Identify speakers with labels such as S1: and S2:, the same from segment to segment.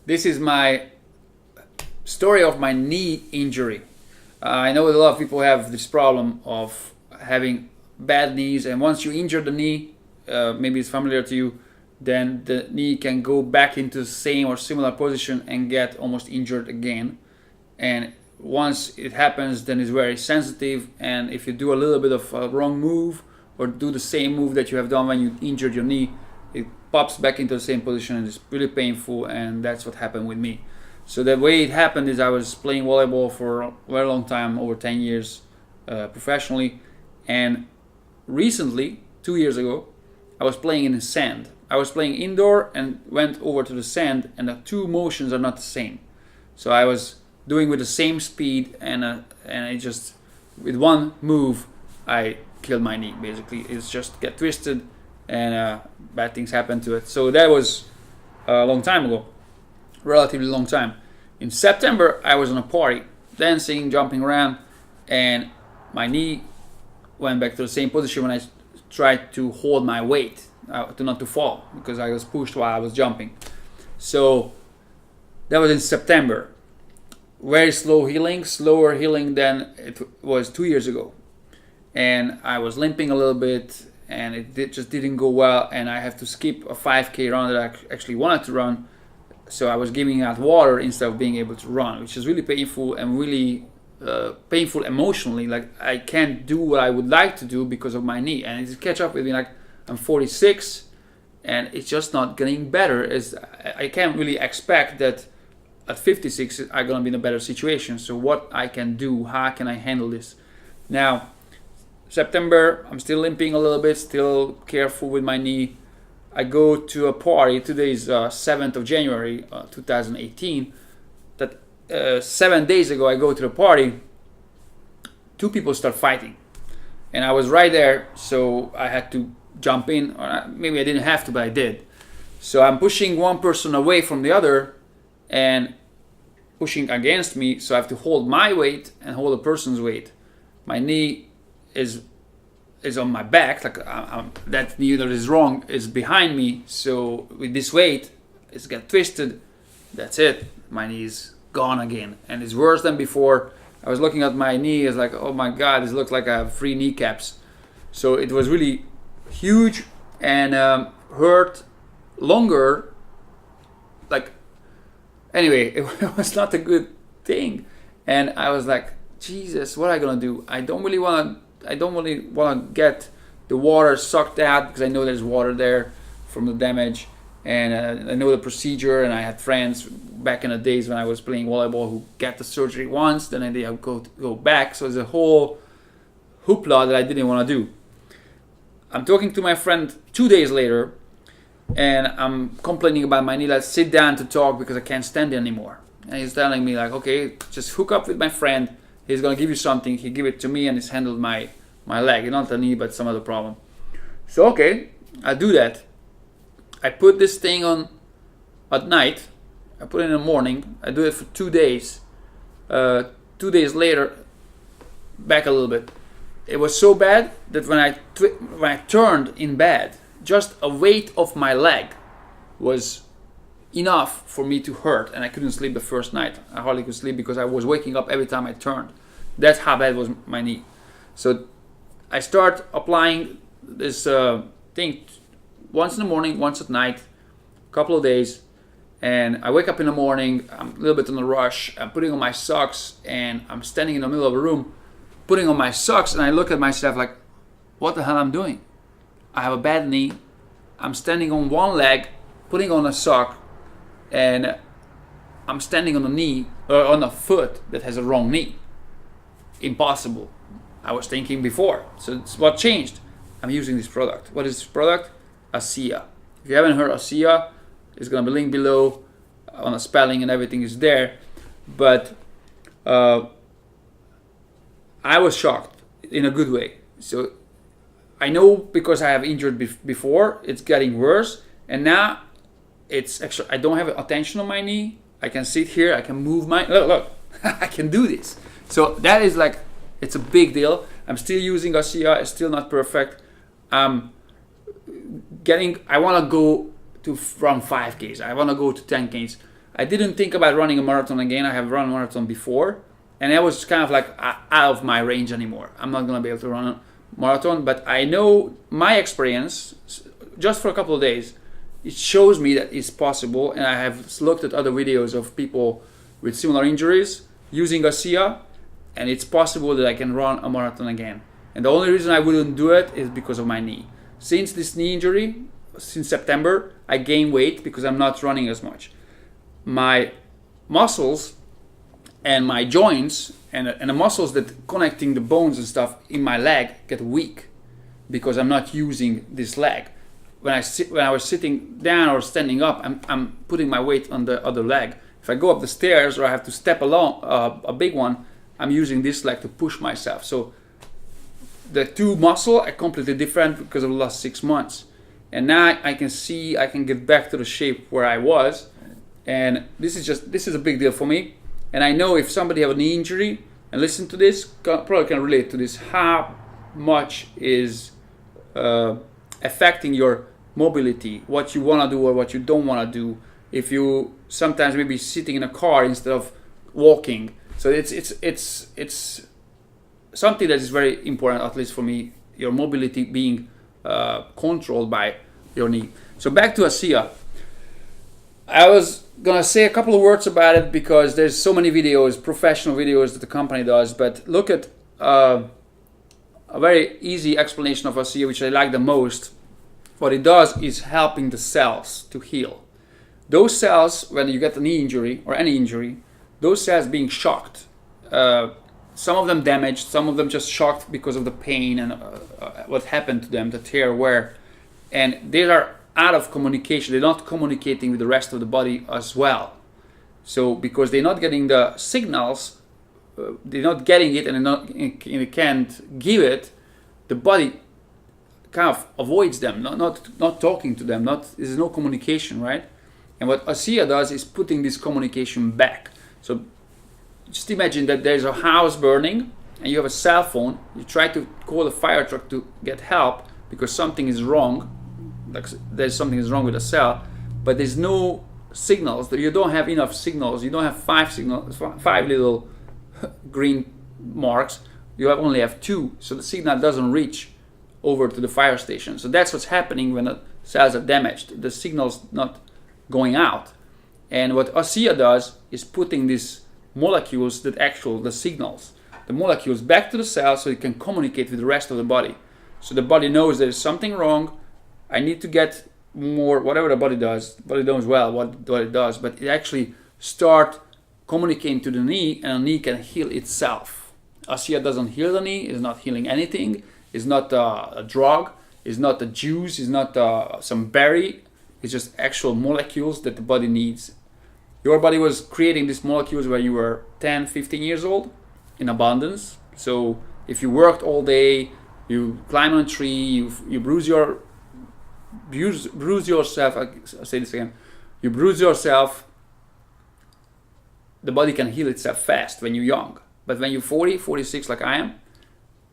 S1: This is my story of my knee injury. I know that a lot of people have this problem of having bad knees, and once you injure the knee, maybe it's familiar to you, then the knee can go back into the same or similar position and get almost injured again. And once it happens, then it's very sensitive, and if you do a little bit of a wrong move or do the same move that you have done when you injured your knee, it pops back into the same position and it's really painful, and that's what happened with me. So the way it happened is I was playing volleyball for a very long time, over 10 years professionally, and recently, 2 years ago, I was playing in the sand. I was playing indoor and went over to the sand, and the two motions are not the same. So I was doing with the same speed, and it just, with one move, I killed my knee. Basically, it's just get twisted, and bad things happen to it. So that was a long time ago, relatively long time. In September, I was on a party, dancing, jumping around, and my knee went back to the same position when I tried to hold my weight to not to fall, because I was pushed while I was jumping. So that was in September. Very slower healing than it was 2 years ago. And I was limping a little bit, and it just didn't go well, and I have to skip a 5K run that I actually wanted to run. So I was giving out water instead of being able to run, which is really painful, and really painful emotionally. Like, I can't do what I would like to do because of my knee, and it's catch up with me. Like, I'm 46, and it's just not getting better. I can't really expect that at 56 I'm gonna be in a better situation. So what I can do, how can I handle this? Now, September, I'm still limping a little bit, still careful with my knee. I go to a party. Today is 7th of January 2018. That 7 days ago I go to the party, two people start fighting, and I was right there, so I had to jump in, or maybe I didn't have to, but I did. So I'm pushing one person away from the other and pushing against me, so I have to hold my weight and hold the person's weight. My knee is on my back, like that knee that is wrong is behind me, so with this weight it's get twisted. That's it, my knee is gone again, and it's worse than before. I was looking at my knee, it's like, oh my god, this looks like I have 3 kneecaps. So it was really huge, and hurt longer. Like, anyway, it was not a good thing, and I was like, Jesus, what am I gonna do? I don't really want to get the water sucked out, because I know there's water there from the damage, and I know the procedure, and I had friends back in the days when I was playing volleyball who got the surgery once, then they go back. So it's a whole hoopla that I didn't want to do. I'm talking to my friend 2 days later, and I'm complaining about my knee. Let's sit down to talk because I can't stand it anymore. And he's telling me, like, okay, just hook up with my friend. He's gonna give you something. He give it to me, and he's handled my leg, not the knee, but some other problem. So okay, I do that. I put this thing on at night. I put it in the morning. I do it for 2 days. 2 days later, back a little bit. It was so bad that when I turned in bed, just a weight of my leg was enough for me to hurt, and I couldn't sleep the first night. I hardly could sleep because I was waking up every time I turned. That's how bad was my knee. So I start applying this thing once in the morning, once at night, a couple of days, and I wake up in the morning, I'm a little bit in a rush, I'm putting on my socks, and I'm standing in the middle of a room, putting on my socks, and I look at myself like, what the hell I'm doing? I have a bad knee, I'm standing on one leg, putting on a sock, and I'm standing on a knee, or on a foot that has a wrong knee. Impossible. I was thinking before. So it's what changed. I'm using this product. What is this product? ASEA. If you haven't heard ASEA, it's gonna be linked below on the spelling, and everything is there. But I was shocked in a good way. So I know, because I have injured before, it's getting worse, and now it's actually, I don't have attention on my knee. I can sit here, I can move my, look, I can do this. So that is like, it's a big deal. I'm still using ASEA, it's still not perfect. I want to go to from 5Ks, I want to go to 10Ks. I didn't think about running a marathon again. I have run a marathon before, and that was kind of like out of my range anymore. I'm not gonna be able to run a marathon, but I know my experience, just for a couple of days, it shows me that it's possible, and I have looked at other videos of people with similar injuries using ASEA, and it's possible that I can run a marathon again. And the only reason I wouldn't do it is because of my knee. Since this knee injury, since September, I gained weight because I'm not running as much. My muscles and my joints and the muscles that connecting the bones and stuff in my leg get weak because I'm not using this leg. When I was sitting down or standing up, I'm putting my weight on the other leg. If I go up the stairs or I have to step along a big one, I'm using this leg to push myself. So the two muscles are completely different because of the last 6 months. And now I can see I can get back to the shape where I was. And this is a big deal for me. And I know if somebody have a knee injury and listen to this, probably can relate to this, how much is affecting your mobility, what you want to do or what you don't want to do. If you sometimes maybe sitting in a car instead of walking. So it's something that is very important, at least for me, your mobility being controlled by your knee. So back to ASEA. I was gonna say a couple of words about it because there's so many videos, professional videos that the company does, but look at a very easy explanation of ASEA, which I like the most. What it does is helping the cells to heal. Those cells, when you get a knee injury or any injury, those cells being shocked, some of them damaged, some of them just shocked because of the pain and what happened to them, the tear, wear, and they are out of communication. They're not communicating with the rest of the body as well. So because they're not getting the signals, they're not getting it, and they can't give it, the body kind of avoids them, not talking to them. There's no communication, right? And what ASEA does is putting this communication back. So just imagine that there's a house burning and you have a cell phone. You try to call a fire truck to get help because something is wrong. Like there's something is wrong with the cell, but there's no signals. You don't have enough signals. You don't have five little green marks. You only have 2, so the signal doesn't reach over to the fire station. So that's what's happening when the cells are damaged. The signal's not going out. And what ASEA does is putting these molecules, the signals, the molecules back to the cell so it can communicate with the rest of the body. So the body knows there's something wrong. I need to get more, whatever the body does. The body knows well what it does, but it actually start communicating to the knee, and the knee can heal itself. ASEA doesn't heal the knee, is not healing anything, is not a drug, is not a juice, is not some berry. It's just actual molecules that the body needs. Your body was creating these molecules when you were 10, 15 years old in abundance. So if you worked all day, you climb on a tree, you bruise yourself, I'll say this again, you bruise yourself, the body can heal itself fast when you're young. But when you're 40, 46 like I am,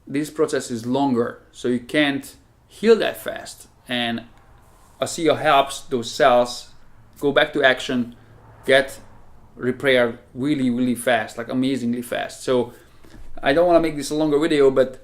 S1: this process is longer, so you can't heal that fast. And ASEA helps those cells go back to action, get repaired really, really fast, like amazingly fast. So I don't want to make this a longer video, but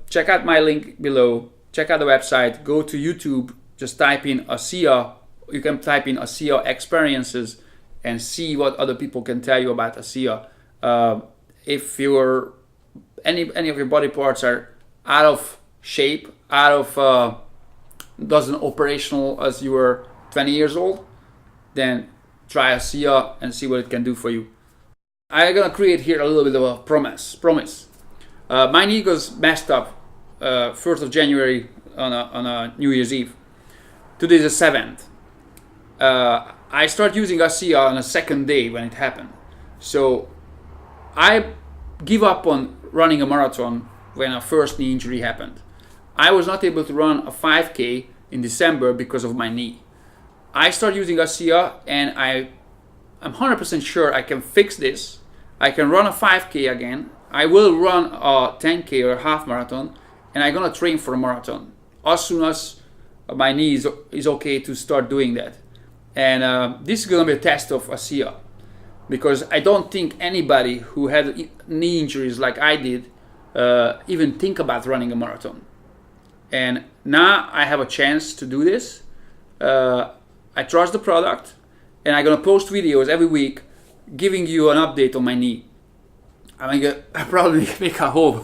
S1: check out my link below. Check out the website. Go to YouTube. Just type in ASEA. You can type in ASEA experiences and see what other people can tell you about ASEA. If you're any of your body parts are out of shape, doesn't operational as you were 20 years old, then try ASEA and see what it can do for you. I'm gonna create here a little bit of a promise. My knee was messed up 1st of January on a New Year's Eve. Today is the 7th. I started using ASEA on the 2nd day when it happened. So I give up on running a marathon when a first knee injury happened. I was not able to run a 5K in December because of my knee. I started using ASEA, and I'm 100% sure I can fix this. I can run a 5K again. I will run a 10K or a half marathon, and I'm gonna train for a marathon as soon as my knee is okay to start doing that. And this is going to be a test of ASEA, because I don't think anybody who had knee injuries like I did even think about running a marathon. And now I have a chance to do this. I trust the product, and I'm gonna post videos every week giving you an update on my knee. I probably make a whole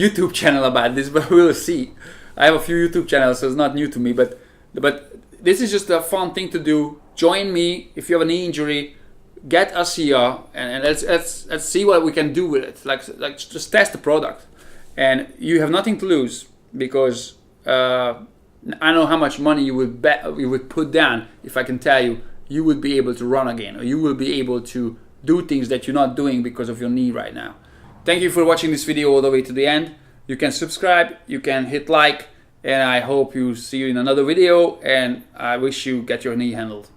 S1: YouTube channel about this, but we'll see. I have a few YouTube channels, so it's not new to me, but this is just a fun thing to do. Join me if you have a knee injury. Get ASEA, and let's see what we can do with it. Like just test the product, and you have nothing to lose, because I know how much money you would put down if I can tell you would be able to run again, or you will be able to do things that you're not doing because of your knee right now. Thank you for watching this video all the way to the end. You can subscribe, you can hit like, and I hope you see you in another video, and I wish you get your knee handled.